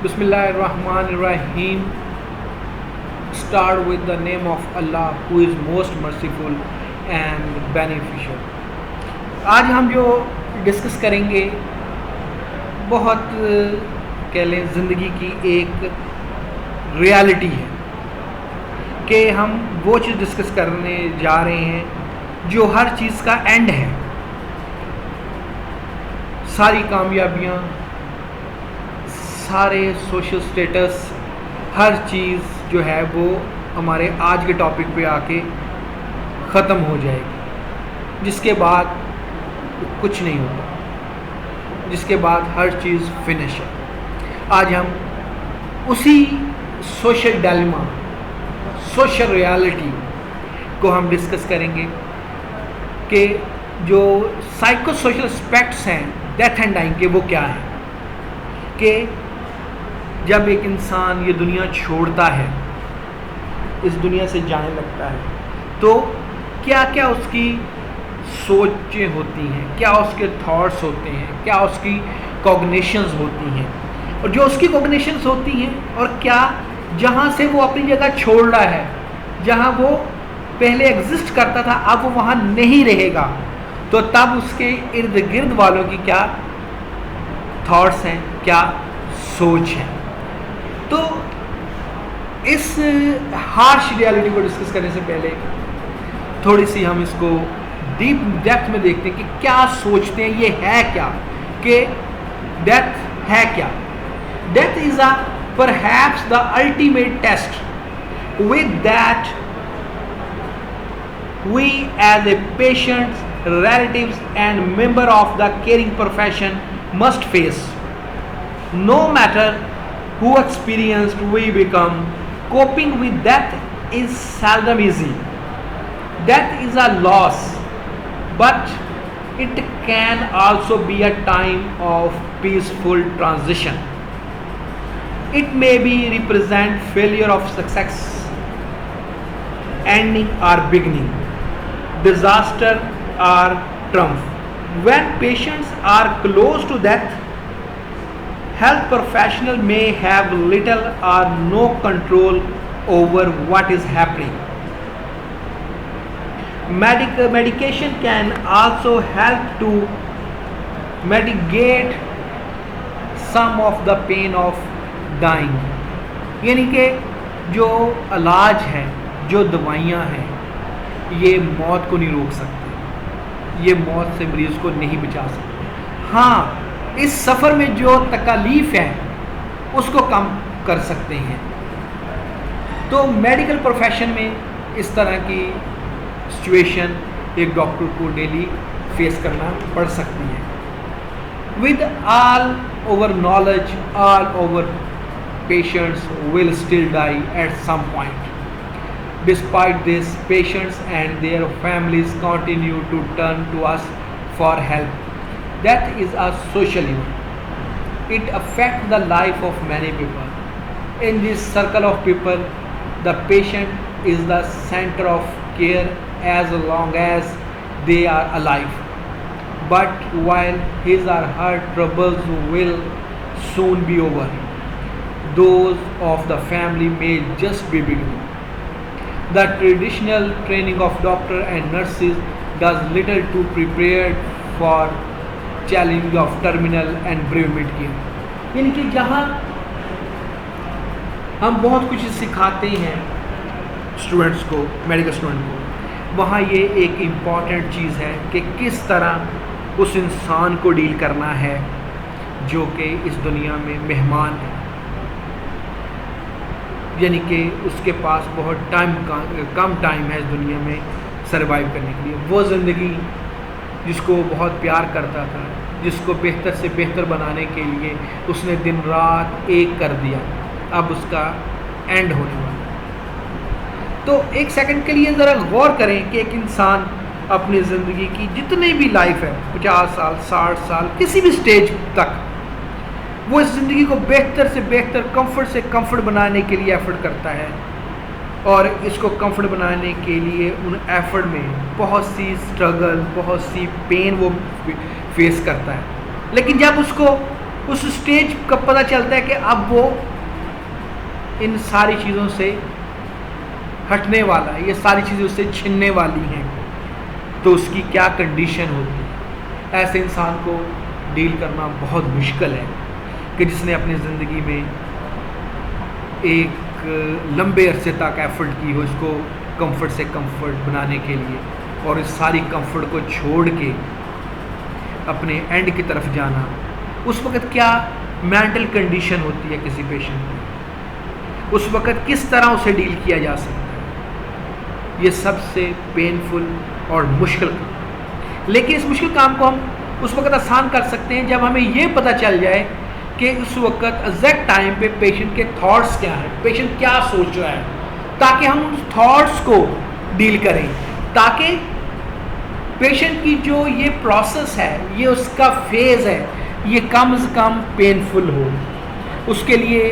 Bismillahirrahmanirrahim. Start with the name of Allah who is most merciful and beneficial. आज हम जो discuss करेंगे बहुत कह लें ज़िंदगी की एक रियलिटी है कि हम वो चीज़ डिस्कस करने जा रहे हैं जो हर चीज़ का एंड है। सारी कामयाबियाँ, सारे सोशल स्टेटस, हर चीज़ जो है वो हमारे आज के टॉपिक पे आके ख़त्म हो जाएगी, जिसके बाद कुछ नहीं होता, जिसके बाद हर चीज़ फिनिश है। आज हम उसी सोशल डायलेमा, सोशल रियलिटी को हम डिस्कस करेंगे कि जो साइको सोशल एस्पेक्ट्स हैं डेथ एंड डाइंग के, वो क्या हैं। कि जब एक इंसान ये दुनिया छोड़ता है, इस दुनिया से जाने लगता है, तो क्या क्या उसकी सोचें होती हैं, क्या उसके थॉट्स होते हैं, क्या उसकी कॉग्निशंस होती हैं, और जो उसकी कॉग्निशंस होती हैं और क्या जहाँ से वो अपनी जगह छोड़ रहा है, जहाँ वो पहले एग्जिस्ट करता था, अब वो वहाँ नहीं रहेगा, तो तब उसके इर्द गिर्द वालों की क्या थॉट्स हैं, क्या सोच है। तो इस हार्श रियलिटी को डिस्कस करने से पहले थोड़ी सी हम इसको डीप डेप्थ में देखते हैं कि क्या सोचते हैं, ये है क्या, कि डेथ है क्या। Death is a perhaps the ultimate test with that we as a patient, relatives and member of the caring profession must face. No matter who experienced we become, coping with death is seldom easy. Death is a loss, but it can also be a time of peaceful transition. It may be represent failure of success, ending or beginning, disaster or triumph. When patients are close to death, health professionals may have little or no control over what is happening. Medication can also help to mitigate some of the pain of dying. यानी कि जो इलाज है, जो दवाइयाँ हैं, ये मौत को नहीं रोक सकती, ये मौत से मरीज़ को नहीं बचा सकती। हाँ, इस सफ़र में जो तकलीफ़ है उसको कम कर सकते हैं। तो मेडिकल प्रोफेशन में इस तरह की सिचुएशन एक डॉक्टर को डेली फेस करना पड़ सकती है। With all over knowledge, all over patients will still die at some point. Despite this, patients and their families continue to turn to us for help. Death is a social event. It affects the life of many people. In this circle of people, the patient is the center of care as long as they are alive. But while his or her troubles will soon be over, those of the family may just be beginning. The traditional training of doctors and nurses does little to prepare for challenge of terminal and bereavement care. यानी कि जहाँ हम बहुत कुछ सिखाते हैं students को, medical student को, वहाँ ये एक इम्पॉर्टेंट चीज़ है कि किस तरह उस इंसान को डील करना है जो कि इस दुनिया में मेहमान है, यानी कि उसके पास बहुत कम टाइम है इस दुनिया में सर्वाइव करने के लिए। वो ज़िंदगी जिसको बहुत प्यार करता था, जिसको बेहतर से बेहतर बनाने के लिए उसने दिन रात एक कर दिया, अब उसका एंड होने वाला है। तो एक सेकंड के लिए ज़रा गौर करें कि एक इंसान अपनी ज़िंदगी की जितनी भी लाइफ है, 50 साल, 60 साल, किसी भी स्टेज तक, वो इस ज़िंदगी को बेहतर से बेहतर, कंफर्ट से कंफर्ट बनाने के लिए एफ़र्ट करता है, और इसको कंफर्ट बनाने के लिए उन एफ़र्ट में बहुत सी स्ट्रगल, बहुत सी पेन वो फेस करता है। लेकिन जब उसको उस स्टेज का पता चलता है कि अब वो इन सारी चीज़ों से हटने वाला है, ये सारी चीज़ें उससे छिनने वाली हैं, तो उसकी क्या कंडीशन होती है। ऐसे इंसान को डील करना बहुत मुश्किल है कि जिसने अपनी ज़िंदगी में एक लंबे अरसे तक एफर्ट की हो इसको कंफर्ट से कंफर्ट बनाने के लिए, और इस सारी कंफर्ट को छोड़ के अपने एंड की तरफ जाना। उस वक़्त क्या मेंटल कंडीशन होती है किसी पेशेंट की, उस वक़्त किस तरह उसे डील किया जा सकता है, ये सबसे पेनफुल और मुश्किल काम। लेकिन इस मुश्किल काम को हम उस वक़्त आसान कर सकते हैं जब हमें ये पता चल जाए कि उस वक़्त एग्जैक्ट टाइम पे पेशेंट के थॉट्स क्या हैं, पेशेंट क्या सोच रहा है, ताकि हम उस थॉट्स को डील करें, ताकि पेशेंट की जो ये प्रोसेस है, ये उसका फेज़ है, ये कम से कम पेनफुल हो। उसके लिए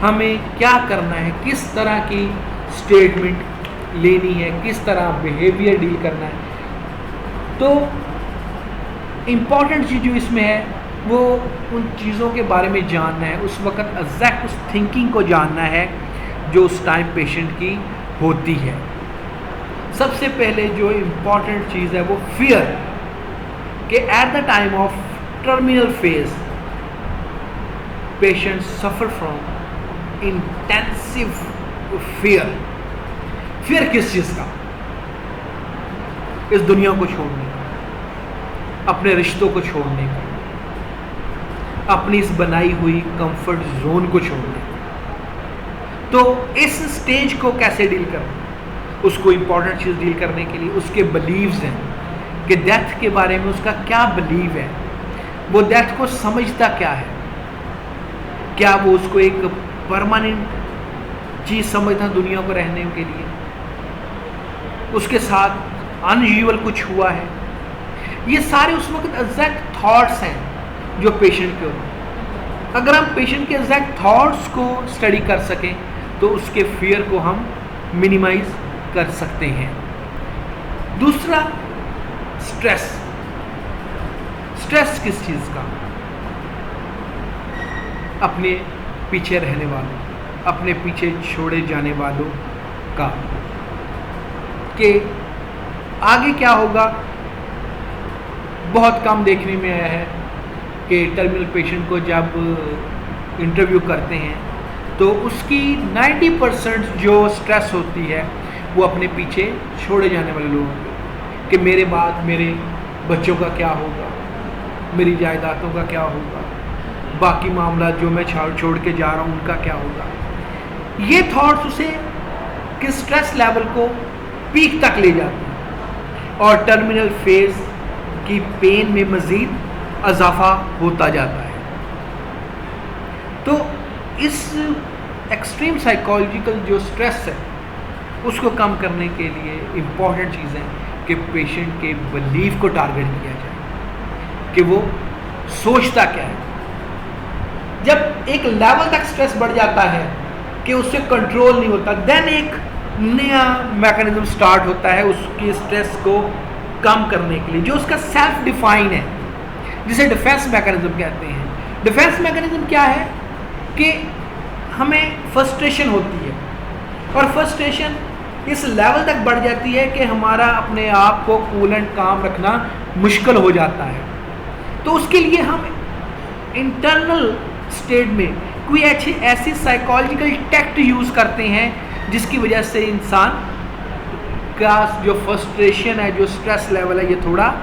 हमें क्या करना है, किस तरह की स्टेटमेंट लेनी है, किस तरह बिहेवियर डील करना है। तो इम्पॉर्टेंट चीज़ जो इसमें है वो उन चीज़ों के बारे में जानना है, उस वक़्त एग्जैक्ट उस थिंकिंग को जानना है जो उस टाइम पेशेंट की होती है। सबसे पहले जो इम्पॉर्टेंट चीज़ है वो फियर, कि at the time of terminal phase patient suffer from intensive fear. Fear किस चीज़ का? इस दुनिया को छोड़ने का, अपने रिश्तों को छोड़ने का, अपनी इस बनाई हुई कंफर्ट जोन को छोड़ने का। तो इस स्टेज को कैसे डील करना, उसको इम्पॉर्टेंट चीज़ डील करने के लिए उसके बिलीव्स हैं कि डेथ के बारे में उसका क्या बिलीव है, वो डेथ को समझता क्या है, क्या वो उसको एक परमानेंट चीज़ समझता दुनिया को रहने के लिए, उसके साथ अनयूजुअल कुछ हुआ है। ये सारे उस वक्त एग्जैक्ट थॉट्स हैं जो पेशेंट के होते। अगर हम पेशेंट के एग्जैक्ट थॉट्स को स्टडी कर सकें तो उसके फियर को हम मिनिमाइज कर सकते हैं। दूसरा, स्ट्रेस। स्ट्रेस किस चीज़ का? अपने पीछे रहने वालों, अपने पीछे छोड़े जाने वालों का, कि आगे क्या होगा। बहुत कम देखने में आया है कि टर्मिनल पेशेंट को जब इंटरव्यू करते हैं तो उसकी 90% जो स्ट्रेस होती है वो अपने पीछे छोड़े जाने वाले लोगों की, कि मेरे बाद मेरे बच्चों का क्या होगा, मेरी जायदादों का क्या होगा, बाकी मामला जो मैं छोड़ के जा रहा हूँ उनका क्या होगा। ये थॉट्स उसे कि स्ट्रेस लेवल को पीक तक ले जाते हैं और टर्मिनल फेज की पेन में मज़ीद इजाफा होता जाता है। तो इस एक्सट्रीम साइकोलॉजिकल जो स्ट्रेस है उसको कम करने के लिए इम्पॉर्टेंट चीज़ है कि पेशेंट के बिलीफ को टारगेट किया जाए कि वो सोचता क्या है। जब एक लेवल तक स्ट्रेस बढ़ जाता है कि उससे कंट्रोल नहीं होता, देन एक नया मैकेनिज्म स्टार्ट होता है उसके स्ट्रेस को कम करने के लिए, जो उसका सेल्फ डिफाइन है, जिसे डिफेंस मैकेनिज्म कहते हैं। डिफेंस मैकेनिज्म क्या है कि हमें फ्रस्ट्रेशन होती है और फ्रस्ट्रेशन इस लेवल तक बढ़ जाती है कि हमारा अपने आप को कूल एंड काम रखना मुश्किल हो जाता है। तो उसके लिए हम इंटरनल स्टेट में कोई ऐसी साइकोलॉजिकल टैक्ट यूज़ करते हैं जिसकी वजह से इंसान का जो फ्रस्ट्रेशन है, जो स्ट्रेस लेवल है, ये थोड़ा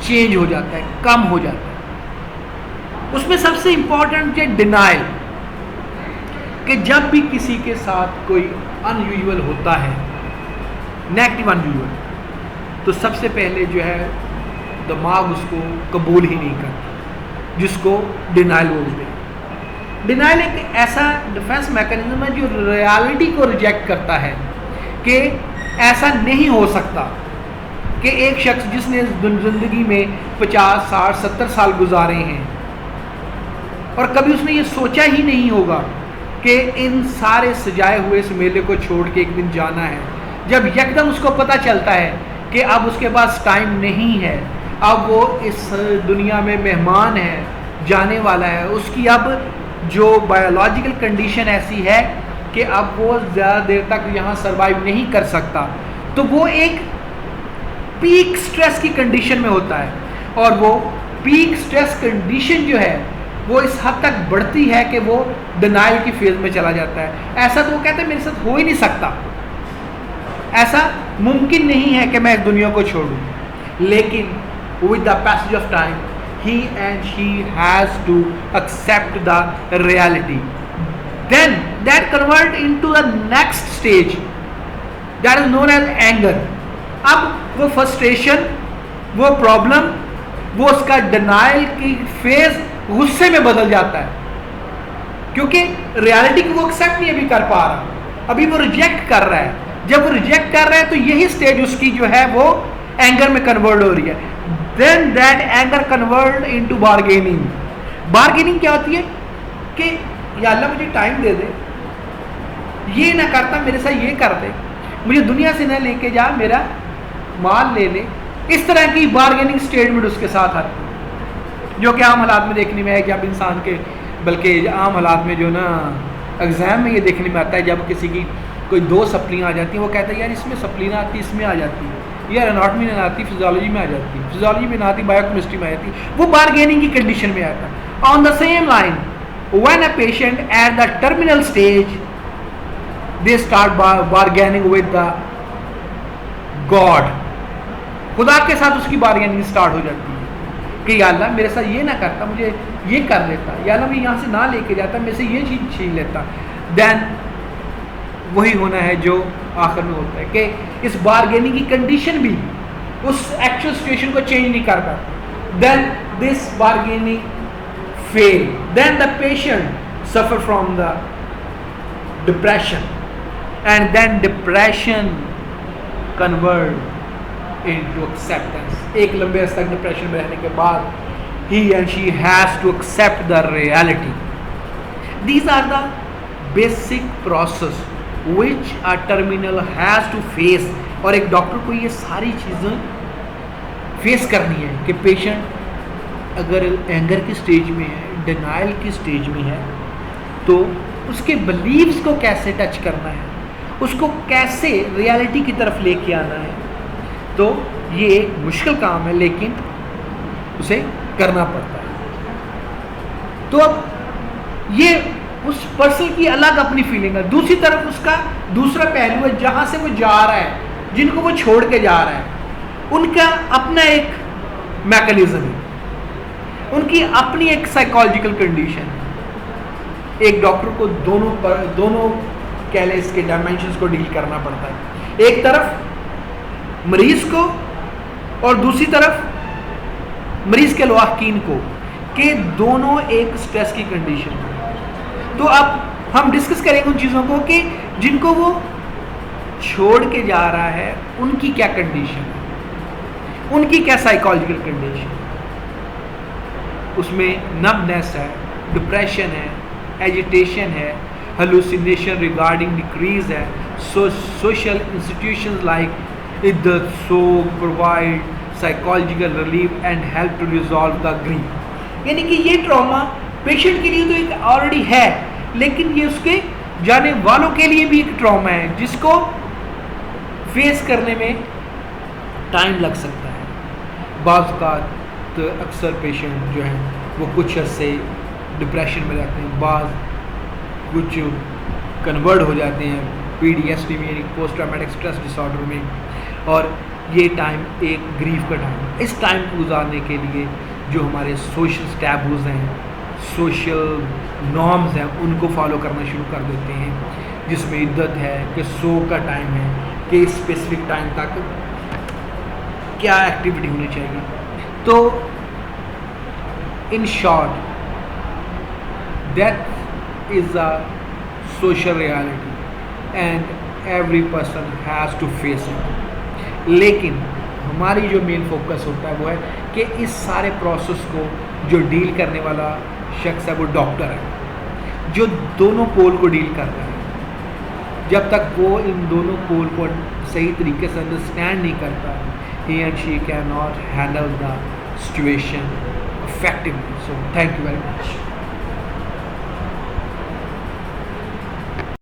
चेंज हो जाता है, कम हो जाता है। उसमें सबसे इम्पॉर्टेंट है डिनाइल, कि जब भी किसी के साथ कोई अनयूजुअल होता है, नेगेटिव अनयूजुअल, तो सबसे पहले जो है दिमाग उसको कबूल ही नहीं करता, जिसको डिनाइल बोलते हैं। डिनाइल एक ऐसा डिफेंस मैकेनिज्म है जो रियलिटी को रिजेक्ट करता है कि ऐसा नहीं हो सकता कि एक शख्स जिसने ज़िंदगी में 50, 60, 70 साल गुजारे हैं और कभी उसने ये सोचा ही नहीं होगा कि इन सारे सजाए हुए इस मेले को छोड़ के एक दिन जाना है। जब यकदम उसको पता चलता है कि अब उसके पास टाइम नहीं है, अब वो इस दुनिया में मेहमान है, जाने वाला है, उसकी अब जो बायोलॉजिकल कंडीशन ऐसी है कि अब वो ज़्यादा देर तक यहाँ सरवाइव नहीं कर सकता, तो वो एक पीक स्ट्रेस की कंडीशन में होता है, और वो पीक स्ट्रेस कंडीशन जो है वो इस हद तक बढ़ती है कि वो डिनाइल की फेज में चला जाता है। ऐसा तो वो कहते हैं मेरे साथ हो ही नहीं सकता, ऐसा मुमकिन नहीं है कि मैं इस दुनिया को छोड़ूं, लेकिन with the passage of time he and she has to accept the reality, then that convert into the next stage that is known as anger. अब वो frustration, वो प्रॉब्लम, वो उसका डिनाइल की फेज गुस्से में बदल जाता है, क्योंकि रियलिटी को वो एक्सेप्ट नहीं अभी कर पा रहा, अभी वो रिजेक्ट कर रहा है। जब वो रिजेक्ट कर रहा है तो यही स्टेज उसकी जो है वो एंगर में कन्वर्ट हो रही है। Then that anger convert into bargaining. Bargaining क्या होती है कि या अल्लाह मुझे टाइम दे दे, ये ना करता मेरे साथ ये कर दे, मुझे दुनिया से ना लेके जा, मेरा माल ले ले। इस तरह की बार्गेनिंग स्टेटमेंट उसके साथ आती है, जो कि आम हालात में देखने में है। जब इंसान के, बल्कि आम हालात में जो ना एग्ज़ाम में ये देखने में आता है, जब किसी की कोई 2 सप्लियाँ आ जाती हैं, वो कहता है यार इसमें सप्लियाँ आती, इसमें आ जाती है, यार एनाटॉमी में आती, फिजियोलॉजी में आ जाती है, फिजियोलॉजी में ना आती, बायोकेमिस्ट्री में आ जाती, वो बार्गेनिंग की कंडीशन में आता है। On the same line when a patient at the terminal stage they start bargaining with the God, खुदा के साथ उसकी बार्गेनिंग स्टार्ट हो जाती है कि या अल्लाह मेरे साथ ये ना करता, मुझे ये कर देता, या अल्लाह मुझे यहाँ से ना लेके जाता, मेरे से ये चीज़ छीन लेता। देन वही होना है जो आखिर में होता है कि इस बार्गेनिंग की कंडीशन भी उस एक्चुअल सिचुएशन को चेंज नहीं कर पाती। Then this bargaining fail, then the patient suffer from the depression, and then depression convert into acceptance. एक लंबे अर्से तक डिप्रेशन में रहने के बाद he and she has to accept the reality. These are the basic process which a terminal has to face. और एक doctor को ये सारी चीज़ें फेस करनी है कि पेशेंट अगर एंगर की स्टेज में है, डिनाइल की स्टेज में है, तो उसके बिलीव्स को कैसे टच करना है, उसको कैसे रियलिटी की तरफ लेके आना है। तो ये एक मुश्किल काम है, लेकिन उसे करना पड़ता है। तो अब ये उस पर्सन की अलग अपनी फीलिंग है, दूसरी तरफ उसका दूसरा पहलू है, जहाँ से वो जा रहा है, जिनको वो छोड़ के जा रहा है, उनका अपना एक मैकेनिज्म है, उनकी अपनी एक साइकोलॉजिकल कंडीशन है। एक डॉक्टर को दोनों कह लें इसके डायमेंशंस को डील करना पड़ता है, एक तरफ मरीज को और दूसरी तरफ मरीज के लवाहकीन को, कि दोनों एक स्ट्रेस की कंडीशन है। तो अब हम डिस्कस करेंगे उन चीज़ों को कि जिनको वो छोड़ के जा रहा है, उनकी क्या कंडीशन है, उनकी क्या साइकोलॉजिकल कंडीशन, उसमें नमनेस है, डिप्रेशन है, एजिटेशन है, हेलुसिनेशन रिगार्डिंग डिक्रीज है, सोशल इंस्टीट्यूशंस लाइक इद्दत सोग provide psychological relief and help to resolve the grief. यानी कि ये ट्रॉमा पेशेंट के लिए तो एक ऑलरेडी है, लेकिन ये उसके जाने वालों के लिए भी एक ट्रॉमा है, जिसको फेस करने में टाइम लग सकता है। बाज़ औक़ात तो अक्सर पेशेंट जो हैं वो कुछ अर्से डिप्रेशन में रहते हैं, बाज़ कुछ कन्वर्ट हो जाते हैं PTSD में, यानी पोस्ट ट्रॉमेटिक स्ट्रेस डिसऑर्डर में, और ये टाइम एक ग्रीफ का टाइम है। इस टाइम को गुजारने के लिए जो हमारे सोशल टैबूज़ हैं, सोशल नॉर्म्स हैं, उनको फॉलो करना शुरू कर देते हैं, जिसमें इद्दत है कि सो का टाइम है, कि स्पेसिफिक टाइम तक क्या एक्टिविटी होनी चाहिए। तो in short death is a social reality and every person has to face it. लेकिन हमारी जो मेन फोकस होता है वो है कि इस सारे प्रोसेस को जो डील करने वाला शख्स है वो डॉक्टर है, जो दोनों पोल को डील कर रहा है। जब तक वो इन दोनों पोल को सही तरीके से अंडरस्टैंड नहीं करता, he and she cannot handle the situation effectively. So thank you very much.